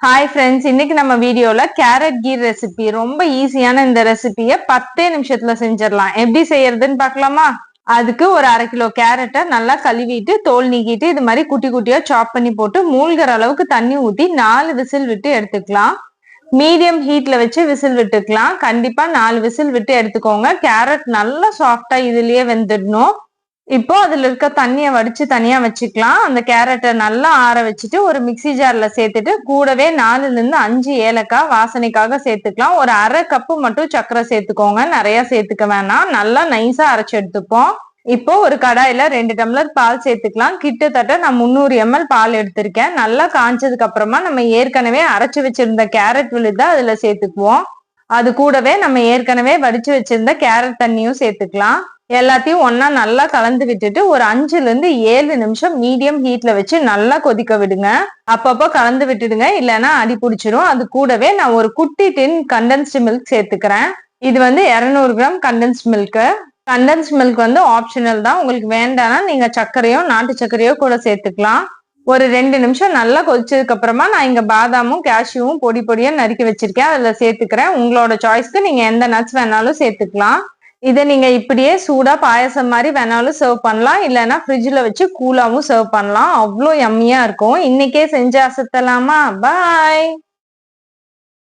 Hi friends, இன்னைக்கு நம்ம வீடியோல கேரட் கீர் ரெசிபி ரொம்ப ஈஸியான இந்த ரெசிபியை 10 நிமிஷத்துல செஞ்சிடலாம். எப்படி செய்யறதுன்னு பார்க்கலாமா? அதுக்கு ஒரு 1/2 கிலோ கேரட்டை நல்லா கழுவிட்டு தோல் நீக்கிட்டு இது மாதிரி குட்டி குட்டியா சாப் பண்ணி போட்டு மூழ்கிற அளவுக்கு தண்ணி ஊத்தி 4 விசில் விட்டு எடுத்துக்கலாம். மீடியம் ஹீட்ல வச்சு விசில் விட்டுக்கலாம். கண்டிப்பா 4 விசில் விட்டு எடுத்துக்கோங்க. கேரட் நல்லா சாஃப்டா இதுலயே வெந்துடணும். இப்போ அதுல இருக்க தண்ணியை வடிச்சு தனியா வச்சுக்கலாம். அந்த கேரட்டை நல்லா ஆற வச்சுட்டு ஒரு மிக்சி ஜார்ல சேர்த்துட்டு கூடவே 4ல இருந்து 5 ஏலக்காய் வாசனைக்காக சேர்த்துக்கலாம். ஒரு 1/2 கப்பு மட்டும் சர்க்கரை சேர்த்துக்கோங்க, நிறைய சேர்த்துக்க வேணாம். நல்லா நைஸா அரைச்சு எடுத்துப்போம். இப்போ ஒரு கடாயில 2 டம்ளர் பால் சேர்த்துக்கலாம். கிட்டத்தட்ட நான் 300 ml பால் எடுத்திருக்கேன். நல்லா காய்ச்சதுக்கு அப்புறமா நம்ம ஏற்கனவே அரைச்சு வச்சிருந்த கேரட் விழுத அதுல சேர்த்துக்குவோம். அது கூடவே நம்ம ஏற்கனவே வடிச்சு வச்சிருந்த கேரட் தண்ணியும் சேர்த்துக்கலாம். எல்லாத்தையும் ஒன்னா நல்லா கலந்து விட்டுட்டு ஒரு 5ல இருந்து 7 நிமிஷம் மீடியம் ஹீட்ல வச்சு நல்லா கொதிக்க விடுங்க. அப்பப்போ கலந்து விட்டுடுங்க, இல்லைன்னா அடி பிடிச்சிரும். அது கூடவே நான் ஒரு குட்டி டின் கண்டென்ஸ்டு மில்க் சேர்த்துக்கிறேன். இது 200 gram condensed milk. Condensed milk optional தான். உங்களுக்கு வேண்டாம்னா நீங்க சர்க்கரையோ நாட்டு சர்க்கரையோ கூட சேர்த்துக்கலாம். ஒரு 2 நிமிஷம் நல்லா கொதிச்சதுக்கு அப்புறமா நான் இங்க பாதாமும் கேஷ்யூவும் பொடி பொடியா நறுக்கி வச்சிருக்கேன், அதுல சேர்த்துக்கிறேன். உங்களோட சாய்ஸ்க்கு நீங்க எந்த நட்ஸ் வேணாலும் சேர்த்துக்கலாம். இதை நீங்க இப்படியே சூடா பாயசம் மாதிரி வேணாலும் சர்வ் பண்ணலாம், இல்லைன்னா ஃப்ரிட்ஜ்ல வச்சு கூலாவும் சர்வ் பண்ணலாம். அவ்வளோ யம்மியா இருக்கும். இன்னைக்கே செஞ்சு அசத்தலாமா? பாய்.